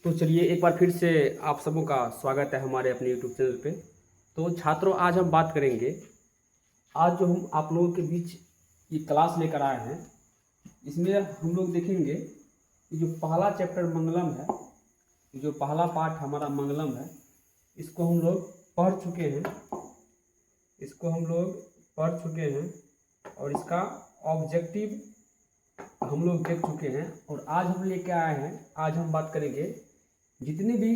तो चलिए एक बार फिर से आप सबों का स्वागत है हमारे अपने यूट्यूब चैनल पे। तो छात्रों, आज हम बात करेंगे। आज जो हम आप लोगों के बीच ये क्लास लेकर आए हैं, इसमें हम लोग देखेंगे कि जो पहला चैप्टर मंगलम है, जो पहला पाठ हमारा मंगलम है, इसको हम लोग पढ़ चुके हैं। इसको हम लोग पढ़ चुके हैं और इसका ऑब्जेक्टिव हम लोग देख चुके हैं। और आज हम लेके आए हैं, आज हम बात करेंगे जितने भी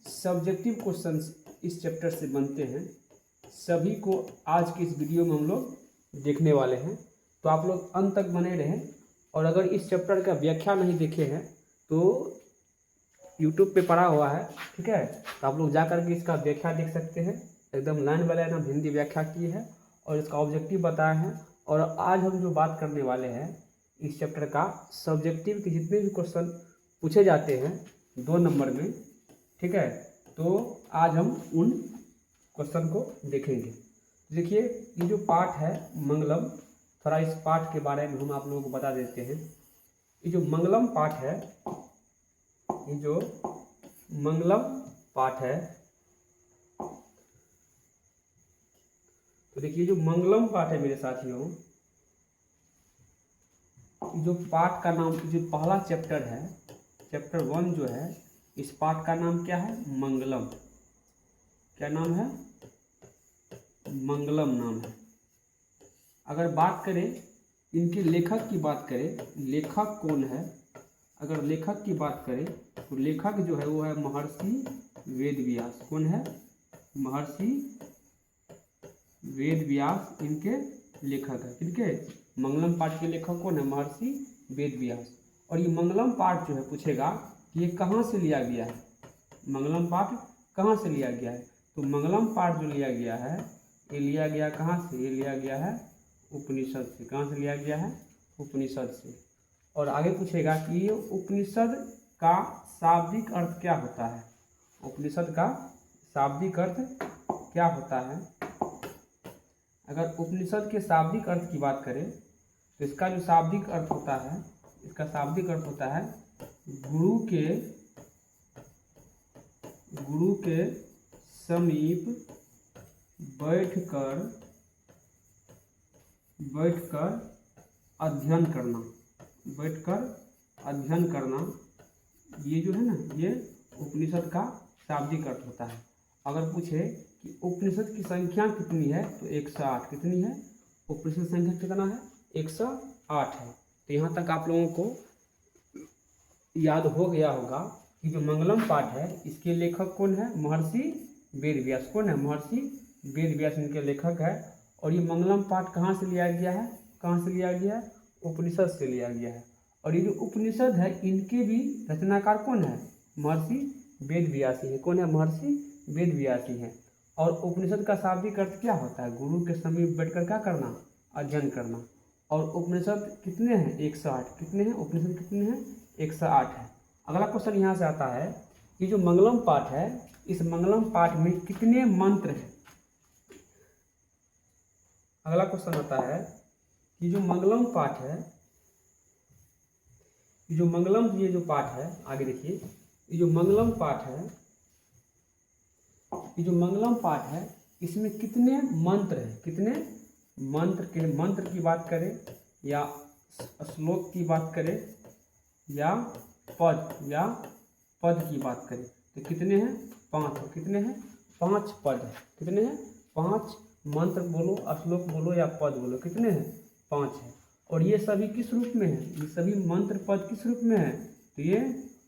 सब्जेक्टिव क्वेश्चंस इस चैप्टर से बनते हैं, सभी को आज की इस वीडियो में हम लोग देखने वाले हैं। तो आप लोग अंत तक बने रहें। और अगर इस चैप्टर का व्याख्या नहीं देखे हैं तो यूट्यूब पे पड़ा हुआ है, ठीक है, तो आप लोग जा करके इसका व्याख्या देख सकते हैं। एकदम लाइन बाय लाइन हम हिंदी व्याख्या की है और इसका ऑब्जेक्टिव बताए हैं। और आज हम जो बात करने वाले हैं इस चैप्टर का सब्जेक्टिव के जितने भी क्वेश्चन पूछे जाते हैं 2 नंबर में, ठीक है, तो आज हम उन क्वेश्चन को देखेंगे। देखिए, ये जो पाठ है मंगलम, थोड़ा इस पाठ के बारे में हम आप लोगों को बता देते हैं। ये जो मंगलम पाठ है, ये जो मंगलम पाठ है, तो देखिए जो मंगलम पाठ है मेरे साथियों, जो पाठ का नाम, जो पहला चैप्टर है, चैप्टर 1 जो है, इस पाठ का नाम क्या है? मंगलम। क्या नाम है? मंगलम नाम है। अगर बात करें इनके लेखक की बात करें, लेखक कौन है? अगर लेखक की बात करें तो लेखक जो है वो है महर्षि वेदव्यास। कौन है? महर्षि वेदव्यास इनके लेखक है। ठीक है, मंगलम पाठ के लेखक कौन है? महर्षि वेदव्यास। और ये मंगलम पाठ जो है पूछेगा कि ये कहाँ से लिया गया है, मंगलम पाठ कहाँ से लिया गया है? तो मंगलम पाठ जो लिया गया है, ये लिया गया कहाँ से? ये लिया गया है उपनिषद से। कहाँ से लिया गया है? उपनिषद से। और आगे पूछेगा कि ये उपनिषद का शाब्दिक अर्थ क्या होता है? उपनिषद का शाब्दिक अर्थ क्या होता है? अगर उपनिषद के शाब्दिक अर्थ की बात करें तो इसका जो शाब्दिक अर्थ होता है, इसका शाब्दिक अर्थ होता है गुरु के समीप बैठकर अध्ययन करना। बैठकर अध्ययन करना, ये जो है ना, ये उपनिषद का शाब्दिक अर्थ होता है। अगर पूछे कि उपनिषद की संख्या कितनी है तो 108। कितनी है? उपनिषद संख्या कितना है? 108 है। तो यहाँ तक आप लोगों को याद हो गया होगा कि जो मंगलम पाठ है इसके लेखक कौन है? महर्षि वेदव्यास। कौन है? महर्षि वेदव्यास इनके लेखक है। और ये मंगलम पाठ कहाँ से लिया गया है? कहाँ से लिया गया है? उपनिषद से लिया गया है। और ये जो उपनिषद है इनके भी रचनाकार कौन है? महर्षि वेदव्यास ही है। कौन है? महर्षि वेदव्यास ही है। और उपनिषद का शाब्दिक अर्थ क्या होता है? गुरु के समीप बैठकर क्या करना? अध्ययन करना। और उपनिषद कितने हैं? 108। कितने हैं उपनिषद? कितने हैं? 108 है। अगला क्वेश्चन यहाँ से आता है कि जो मंगलम पाठ है, इस मंगलम पाठ में कितने मंत्र हैं? अगला क्वेश्चन आता है कि जो मंगलम पाठ है, जो मंगलम, ये जो पाठ है, आगे देखिए, ये जो मंगलम पाठ है, ये जो मंगलम पाठ है, इसमें कितने मंत्र हैं? कितने मंत्र के, मंत्र की बात करें या श्लोक की बात करें या पद की बात करें तो कितने हैं? 5। कितने हैं? 5 पद है। कितने हैं? 5 मंत्र बोलो, श्लोक बोलो या पद बोलो, कितने हैं? 5 है। और ये सभी किस रूप में है? ये सभी मंत्र पद किस रूप में है? तो ये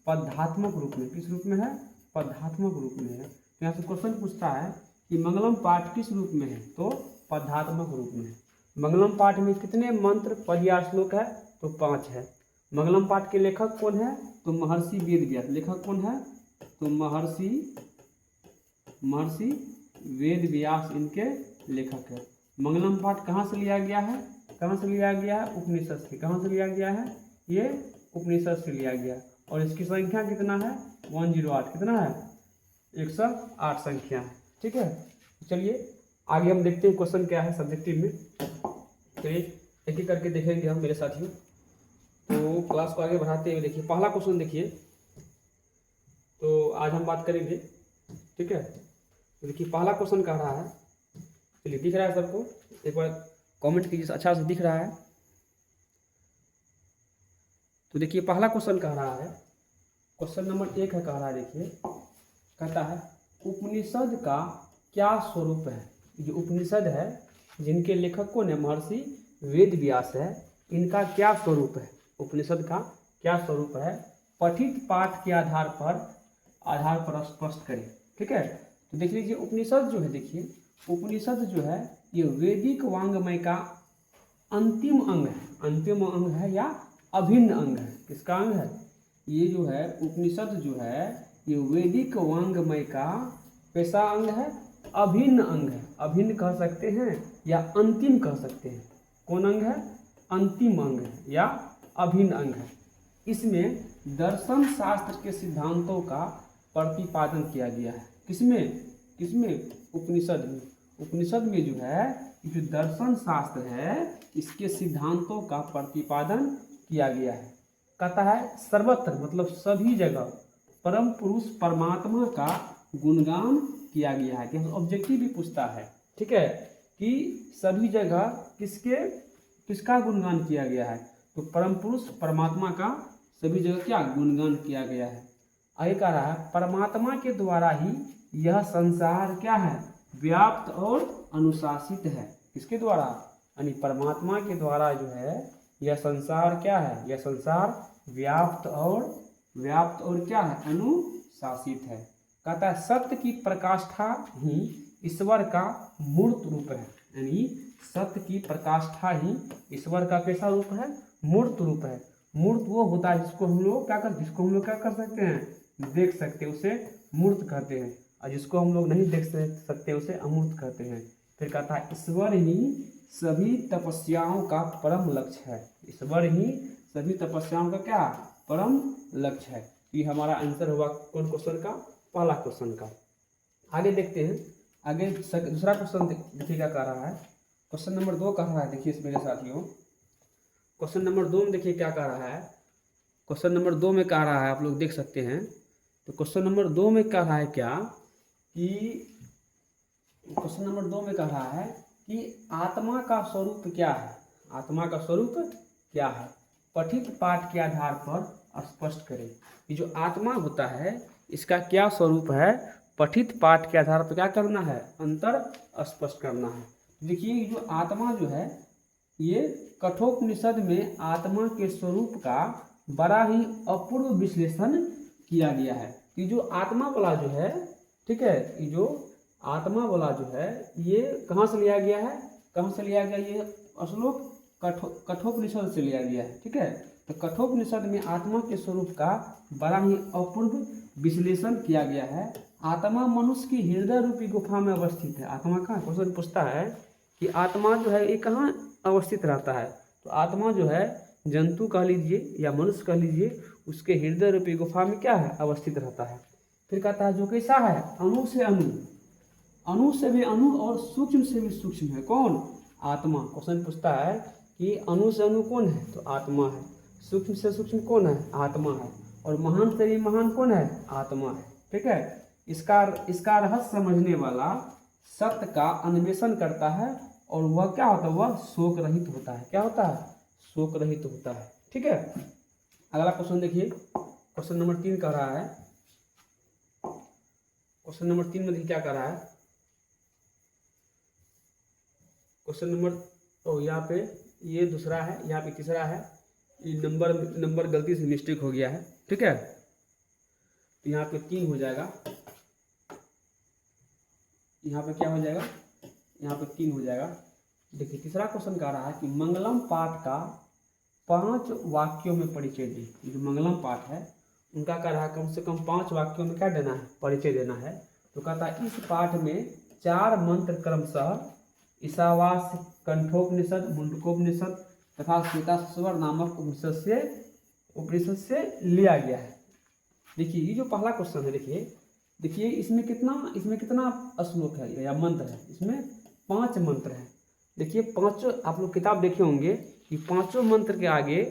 पदात्मक रूप में। किस रूप में है? पदात्मक रूप में है। तो यहाँ से क्वेश्चन पूछता है कि मंगलम पाठ किस रूप में है? तो पदात्मक रूप में है। मंगलम पाठ में कितने मंत्र पद या श्लोक है? तो 5 है। मंगलम पाठ के लेखक कौन है? तो महर्षि वेदव्यास। लेखक कौन है? तो महर्षि वेदव्यास इनके लेखक है। मंगलम पाठ कहाँ से लिया गया है? कहाँ से लिया गया है? उपनिषद से। कहाँ से लिया गया है? ये उपनिषद से लिया गया। और इसकी संख्या कितना है? 108। कितना है? 108 संख्या है। ठीक है, चलिए आगे हम देखते हैं क्वेश्चन क्या है सब्जेक्टिव में। चलिए एक एक करके देखेंगे हम मेरे साथियों। तो क्लास को आगे बढ़ाते हुए देखिए, पहला क्वेश्चन देखिए तो आज हम बात करेंगे, ठीक है। तो देखिए पहला क्वेश्चन कह रहा है, चलिए दिख रहा है सबको, एक बार कमेंट कीजिए अच्छा से दिख रहा है। तो देखिए पहला क्वेश्चन कह रहा है, क्वेश्चन नंबर 1 है, कह रहा है, देखिए कहता है उपनिषद का क्या स्वरूप है। जो उपनिषद है जिनके लेखक कौन है, महर्षि वेद व्यास है, इनका क्या स्वरूप है, उपनिषद का क्या स्वरूप है, पठित पाठ के आधार पर स्पष्ट करें, ठीक है। तो देख लीजिए उपनिषद जो है, देखिए उपनिषद जो है ये वैदिक वांग्मय का अंतिम अंग है, अंतिम अंग है या अभिन्न अंग है। किसका अंग है, ये जो है उपनिषद जो है ये वैदिक वांग्मय का कैसा अंग है, अभिन्न अंग है। अभिन्न कह सकते हैं या अंतिम कह सकते हैं। कौन अंग है, अंतिम अंग है या अभिन्न अंग है। इसमें दर्शन शास्त्र के सिद्धांतों का प्रतिपादन किया गया है। किसमें उपनिषद में। उपनिषद में जो है जो दर्शन शास्त्र है इसके सिद्धांतों का प्रतिपादन किया गया है। कहता है सर्वत्र मतलब सभी जगह परम पुरुष परमात्मा का गुणगान किया गया है। कि ऑब्जेक्टिव भी पूछता है, ठीक है, कि सभी जगह किसका गुणगान किया गया है। तो परम पुरुष परमात्मा का सभी जगह क्या गुणगान किया गया है। आगे कह रहा है परमात्मा के द्वारा ही यह संसार क्या है, व्याप्त और अनुशासित है। किसके द्वारा, यानी परमात्मा के द्वारा जो है यह संसार क्या है, यह संसार व्याप्त और क्या है, अनुशासित है। कहता है सत्य की प्रकाष्ठा ही ईश्वर का मूर्त रूप है। यानी सत्य की प्रकाष्ठा ही ईश्वर का कैसा रूप है, मूर्त रूप है। मूर्त वो होता है जिसको हम लोग क्या कर सकते हैं, देख सकते हैं, उसे मूर्त कहते हैं। और जिसको हम लोग नहीं देख सकते उसे अमूर्त कहते हैं। फिर कहता है ईश्वर ही सभी तपस्याओं का परम लक्ष्य है। ईश्वर ही सभी तपस्याओं का क्या परम लक्ष्य है। ये हमारा आंसर हुआ कौन क्वेश्चन का, पहला क्वेश्चन का। आगे देखते हैं, आगे दूसरा क्वेश्चन देखिए क्या कह रहा है। क्वेश्चन नंबर 2 कह रहा है, देखिए मेरे साथियों क्वेश्चन नंबर 2 में देखिए क्या कह रहा है। क्वेश्चन नंबर 2 में कह रहा है, आप लोग देख सकते हैं। तो क्वेश्चन नंबर 2 में कह रहा है क्या कि क्वेश्चन नंबर 2 में कह रहा है कि आत्मा का स्वरूप क्या है। आत्मा का स्वरूप क्या है, पठित पाठ के आधार पर स्पष्ट करें। ये जो आत्मा होता है इसका क्या स्वरूप है, पठित पाठ के आधार पर क्या करना है, अंतर स्पष्ट करना है। देखिए जो आत्मा जो है ये कठोपनिषद में आत्मा के स्वरूप का बड़ा ही अपूर्व विश्लेषण किया गया है। कि जो आत्मा वाला जो है, ठीक है, ये जो आत्मा वाला जो है ये कहाँ से लिया गया है, कहाँ से लिया गया, ये श्लोक कठोपनिषद से लिया गया है, ठीक है। तो कठोपनिषद में आत्मा के स्वरूप का बड़ा ही अपूर्व विश्लेषण किया गया है। आत्मा मनुष्य की हृदय रूपी गुफा में अवस्थित है। आत्मा कहाँ, क्वेश्चन पूछता है कि आत्मा जो है ये कहाँ अवस्थित रहता है। तो आत्मा जो है जंतु कह लीजिए या मनुष्य कह लीजिए, उसके हृदय रूपी गुफा में क्या है, अवस्थित रहता है। फिर कहता है जो कैसा है, अणु से अणु, अणु से भी अणु और सूक्ष्म से भी सूक्ष्म है। कौन, आत्मा। क्वेश्चन पूछता है कि अणु से अणु कौन है, तो आत्मा है। सूक्ष्म से सूक्ष्म कौन है, आत्मा है। और महान से भी महान कौन है, आत्मा है, ठीक है। इसका रहस्य समझने वाला सत्य का अन्वेषण करता है और वह क्या होता है, वह शोक रहित होता है। क्या होता है, शोक रहित होता है, ठीक है। अगला क्वेश्चन देखिए, क्वेश्चन नंबर 3 कह रहा है। क्वेश्चन नंबर 3 में देखिए क्या कह रहा है। क्वेश्चन नंबर यहाँ पे ये दूसरा है, यहाँ पे तीसरा है। ये नंबर गलती से मिस्टेक हो गया है, ठीक है। तो यहाँ पे 3 हो जाएगा, यहाँ पे क्या हो जाएगा, यहाँ पे 3 हो जाएगा। देखिए तीसरा क्वेश्चन कह रहा है कि मंगलम पाठ का 5 वाक्यों में परिचय दें। जो मंगलम पाठ है उनका कह रहा है कम से कम 5 वाक्यों में क्या देना है, परिचय देना है। तो कहता है इस पाठ में 4 मंत्र क्रमशः ईशावास, कंठोपनिषद, मुंडकोपनिषद तथा श्वेताश्वर नामक उपनिषद से लिया गया है। देखिए ये जो पहला क्वेश्चन है, देखिए इसमें कितना श्लोक है या मंत्र है। इसमें 5 मंत्र हैं। देखिए 5 आप लोग किताब देखे होंगे कि 5 मंत्र के आगे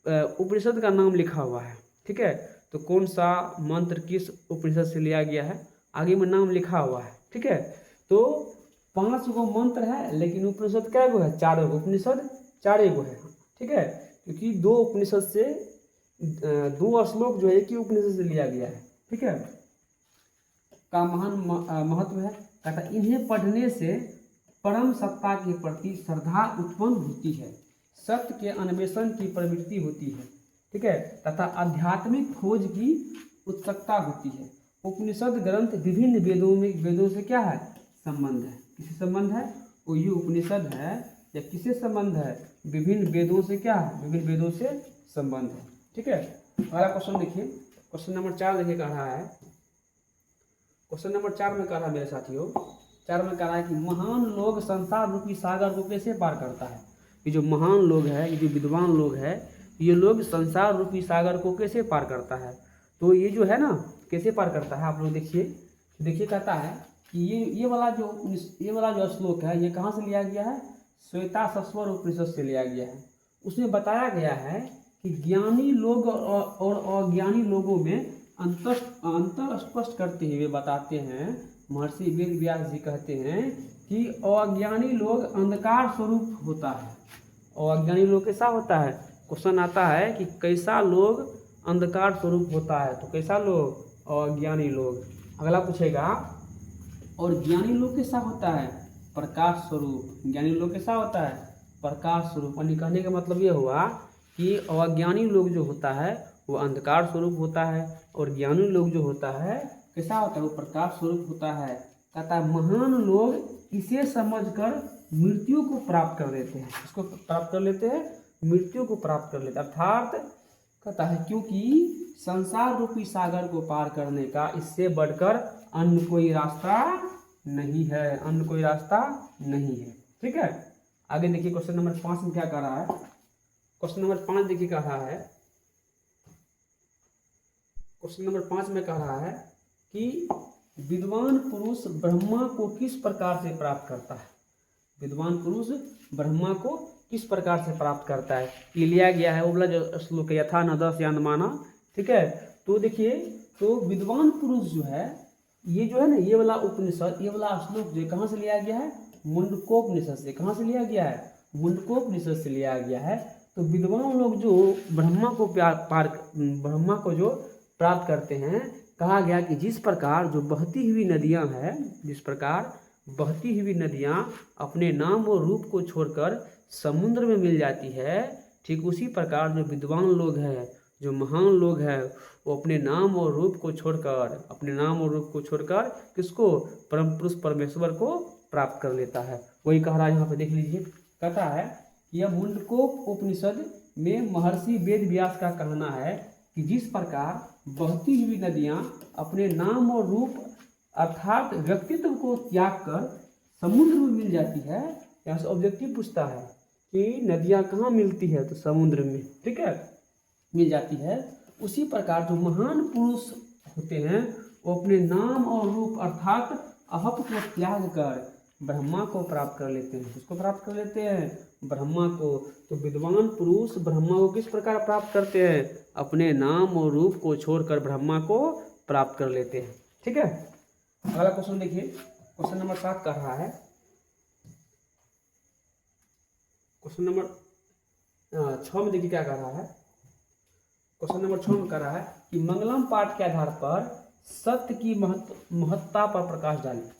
उपनिषद का नाम लिखा हुआ है, ठीक है। तो कौन सा मंत्र किस उपनिषद से लिया गया है, आगे में नाम लिखा हुआ है। ठीक है, तो 5 गो मंत्र है, लेकिन उपनिषद क्या गो है, 4 गो उपनिषद 4 गो है। ठीक है, क्योंकि 2 उपनिषद से 2 श्लोक जो है एक ही उपनिषद से लिया गया है। ठीक है, का महान महत्व है। कहता इन्हें पढ़ने से परम सत्ता के प्रति श्रद्धा उत्पन्न होती है, सत्य के अन्वेषण की प्रवृत्ति होती है। ठीक है, तथा आध्यात्मिक खोज की उत्सुकता होती है। उपनिषद ग्रंथ विभिन्न वेदों से क्या है, संबंध है। किससे संबंध है, वो ये उपनिषद है या किससे संबंध है, विभिन्न वेदों से क्या है, विभिन्न वेदों से संबंध है। ठीक है, अगला क्वेश्चन देखिए, क्वेश्चन नंबर 4 देखिए कह रहा है, क्वेश्चन नंबर 4 में कह रहा है मेरे साथियों, 4 में कह रहा है कि महान लोग संसार रूपी सागर को कैसे पार करता है। ये जो महान लोग है, ये जो विद्वान लोग है, ये लोग संसार रूपी सागर को कैसे पार करता है। तो ये जो है ना, कैसे पार करता है, आप लोग देखिए कहता है कि ये वाला जो श्लोक है, ये कहाँ से लिया गया है, श्वेताश्वर उपनिषद से लिया गया है। उसमें बताया गया है कि ज्ञानी लोग और अज्ञानी लोगों में अंतर स्पष्ट करते हुए बताते हैं। महर्षि वेद व्यास जी कहते हैं कि अज्ञानी लोग अंधकार स्वरूप होता है। अज्ञानी लोग कैसा होता है, क्वेश्चन आता है कि कैसा लोग अंधकार स्वरूप होता है, तो कैसा लोग, अज्ञानी लोग। अगला पूछेगा और ज्ञानी लोग कैसा होता है, प्रकाश स्वरूप। ज्ञानी लोग कैसा होता है, प्रकाश स्वरूप। यानी कहने का मतलब ये हुआ कि अज्ञानी लोग जो होता है वो अंधकार स्वरूप होता है, और ज्ञानी लोग जो होता है कैसा होता है, वो प्रकाश स्वरूप होता है। कहता है महान लोग इसे समझकर मृत्यु को प्राप्त कर लेते हैं। इसको प्राप्त कर लेते हैं, मृत्यु को प्राप्त कर लेते हैं। अर्थात कहता है क्योंकि संसार रूपी सागर को पार करने का इससे बढ़कर अन्य कोई रास्ता नहीं है, अन्य कोई रास्ता नहीं है। ठीक है, आगे देखिए क्वेश्चन नंबर 5 में क्या कह रहा है। क्वेश्चन नंबर 5 देखिए कह रहा है, क्वेश्चन नंबर 5 में कह रहा है कि विद्वान पुरुष ब्रह्मा को किस प्रकार से प्राप्त करता है। विद्वान पुरुष ब्रह्मा को किस प्रकार से प्राप्त करता है, ये लिया गया है वो वाला जो श्लोक है, यथा न दस यानमाना। ठीक है, तो देखिए, तो विद्वान पुरुष जो है, ये जो है ना, ये वाला उपनिषद, ये वाला श्लोक जो कहाँ से लिया गया है, मुंडकोपनिषद से। कहाँ से लिया गया है, मुंडकोपनिषद से लिया गया है। तो विद्वान लोग जो ब्रह्मा को जो प्राप्त करते हैं, कहा गया कि जिस प्रकार जो बहती हुई नदियां हैं, जिस प्रकार बहती हुई नदियां अपने नाम और रूप को छोड़कर समुद्र में मिल जाती है, ठीक उसी प्रकार जो विद्वान लोग हैं, जो महान लोग हैं, वो अपने नाम और रूप को छोड़कर किसको, परम पुरुष परमेश्वर को प्राप्त कर लेता है। वही कह रहा है यहाँ पे, देख लीजिए, कहता है कि यह मुंडकोप उपनिषद में महर्षि वेद व्यास का कहना है कि जिस प्रकार बहती हुई नदियाँ अपने नाम और रूप अर्थात व्यक्तित्व को त्याग कर समुद्र में मिल जाती है। यहाँ से ऑब्जेक्टिव पूछता है कि नदियाँ कहाँ मिलती है, तो समुद्र में। ठीक है, मिल जाती है। उसी प्रकार जो महान पुरुष होते हैं वो अपने नाम और रूप अर्थात अहप को त्याग कर ब्रह्मा को प्राप्त कर लेते हैं। किसको प्राप्त कर लेते हैं, ब्रह्मा को। तो विद्वान पुरुष ब्रह्मा को किस प्रकार प्राप्त करते हैं, अपने नाम और रूप को छोड़कर ब्रह्मा को प्राप्त कर लेते हैं। ठीक है, अगला क्वेश्चन देखिए, क्वेश्चन नंबर 7 कर रहा है, क्वेश्चन नंबर 6 में देखिए क्या कर रहा है। क्वेश्चन नंबर 6 में कर रहा है कि मंगलम पाठ के आधार पर सत्य की महत्ता पर प्रकाश डालें।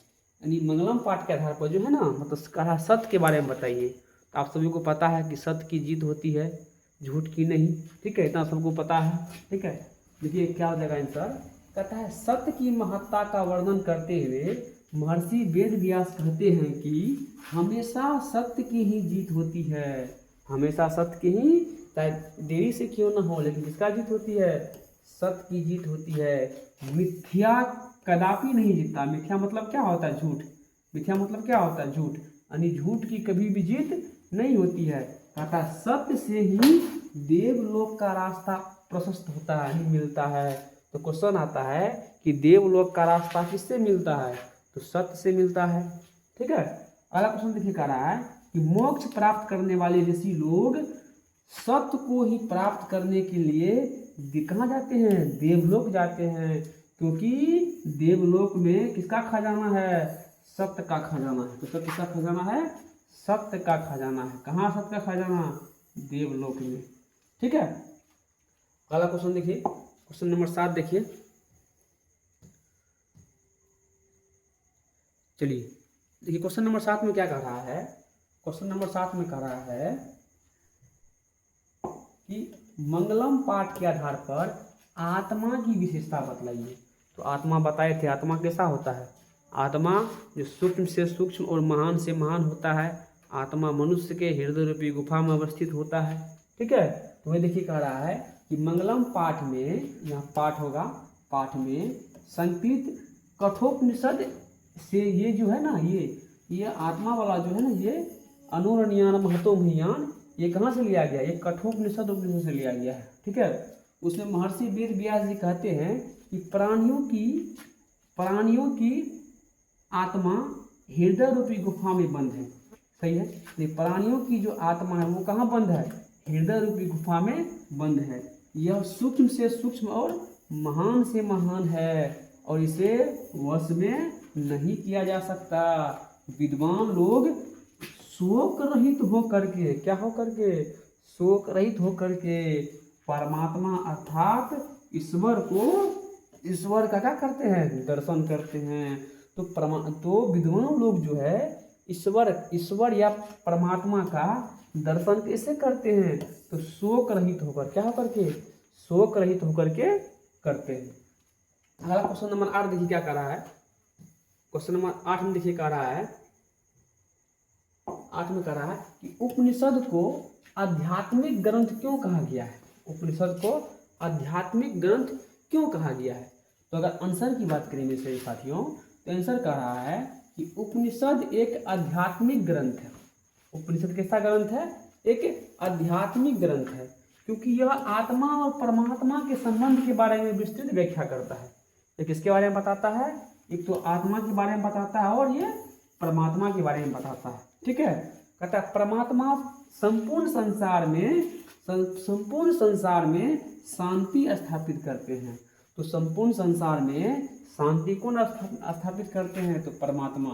यानी मंगलम पाठ के आधार पर जो है ना, मतलब कह रहा है सत्य के बारे में बताइए। तो आप सभी को पता है कि सत्य की जीत होती है, झूठ की नहीं। ठीक है, इतना सबको पता है। ठीक है, देखिए क्या हो जाएगा आंसर। कहता है सत्य की महत्ता का वर्णन करते हुए महर्षि वेद व्यास कहते हैं कि हमेशा सत्य की ही जीत होती है। हमेशा सत्य की ही, चाहे देरी से क्यों ना हो, लेकिन किसका जीत होती है, सत्य की जीत होती है। मिथ्या कदापि नहीं जीतता। मिथ्या मतलब क्या होता है, झूठ। मिथ्या मतलब क्या होता है, झूठ। यानी झूठ की कभी भी जीत नहीं होती है। कहता सत्य से ही देवलोक का रास्ता प्रशस्त होता है, नहीं मिलता है। तो क्वेश्चन आता है कि देवलोक का रास्ता किससे मिलता है, तो सत्य से मिलता है। ठीक है, अगला क्वेश्चन देखिए कह रहा है कि मोक्ष प्राप्त करने वाले ऋषि लोग सत्य को ही प्राप्त करने के लिए कहाँ जाते हैं? देवलोक जाते हैं, क्योंकि देवलोक में किसका खजाना है? सत्य का खजाना है। तो सत्य किसका खजाना है? सत्य का खजाना है। कहाँ सत्य का खजाना? देवलोक में। ठीक है, अगला क्वेश्चन देखिए, क्वेश्चन नंबर 7 देखिए। चलिए देखिए, क्वेश्चन नंबर 7 में क्या कह रहा है? क्वेश्चन नंबर 7 में कह रहा है कि मंगलम पाठ के आधार पर आत्मा की विशेषता बतलाइए। तो आत्मा बताए थे, आत्मा कैसा होता है? आत्मा जो सूक्ष्म से सूक्ष्म और महान से महान होता है। आत्मा मनुष्य के हृदय रूपी गुफा में अवस्थित होता है। ठीक है, तो वह देखिए कह रहा है कि मंगलम पाठ में, यहाँ पाठ होगा, पाठ में संकृत कठोपनिषद से ये जो है ना, ये आत्मा वाला जो है ना, ये अनुरण्यन महतो महियान, ये कहाँ से लिया गया? ये कठोपनिषद उपनिषद से लिया गया है। ठीक है, उसमें महर्षि वेद व्यास जी कहते हैं कि प्राणियों की आत्मा हृदय रूपी गुफा में बंद है। सही है, ये प्राणियों की जो आत्मा है वो कहाँ बंद है? हृदय रूपी गुफा में बंद है। यह सूक्ष्म से सूक्ष्म और महान से महान है और इसे वश में नहीं किया जा सकता। विद्वान लोग शोक रहित होकर के, क्या होकर के? शोक रहित होकर के परमात्मा अर्थात ईश्वर का क्या करते हैं? दर्शन करते हैं। तो विद्वान लोग जो है ईश्वर या परमात्मा का दर्शन कैसे करते हैं? तो शोक रहित होकर, क्या होकर के? शोक रहित होकर के करते हैं। अगला क्वेश्चन नंबर 8 देखिए क्या कर रहा है। क्वेश्चन नंबर 8 में देखिए कह रहा है, 8 में कह रहा है कि उपनिषद को आध्यात्मिक ग्रंथ क्यों कहा गया है? उपनिषद को आध्यात्मिक ग्रंथ क्यों कहा गया है? तो अगर आंसर की बात करें मेरे साथियों, तो आंसर कह रहा है कि उपनिषद एक आध्यात्मिक ग्रंथ है। उपनिषद कैसा ग्रंथ है? एक आध्यात्मिक ग्रंथ है, क्योंकि यह आत्मा और परमात्मा के संबंध के बारे में विस्तृत व्याख्या करता है। ये किसके बारे में बताता है? एक तो आत्मा के बारे में बताता है और ये परमात्मा के बारे में बताता है। ठीक है, कहता है परमात्मा संपूर्ण संसार में शांति स्थापित करते हैं। तो संपूर्ण संसार में शांति कौन स्थापित करते हैं? तो परमात्मा।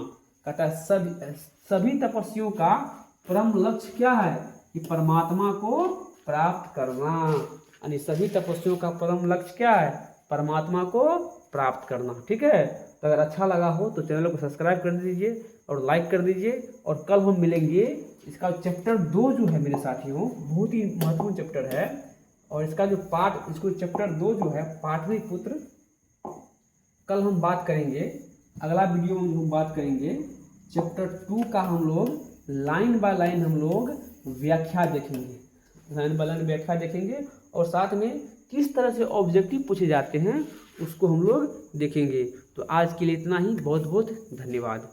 कहता है सभी तपस्वियों का परम लक्ष्य क्या है? कि परमात्मा को प्राप्त करना। यानी सभी तपस्वियों का परम लक्ष्य क्या है? परमात्मा को प्राप्त करना। ठीक है, तो अगर अच्छा लगा हो तो चैनल को सब्सक्राइब कर दीजिए और लाइक कर दीजिए। और कल हम मिलेंगे, इसका चैप्टर 2 जो है मेरे साथियों, बहुत ही महत्वपूर्ण चैप्टर है। और इसका जो इसको चैप्टर 2 जो है पाटलिपुत्र, कल हम बात करेंगे। अगला वीडियो में हम बात करेंगे चैप्टर 2 का। हम लोग लाइन बाय लाइन हम लोग व्याख्या देखेंगे, लाइन बाय लाइन व्याख्या देखेंगे और साथ में किस तरह से ऑब्जेक्टिव पूछे जाते हैं उसको हम लोग देखेंगे। तो आज के लिए इतना ही, बहुत बहुत धन्यवाद।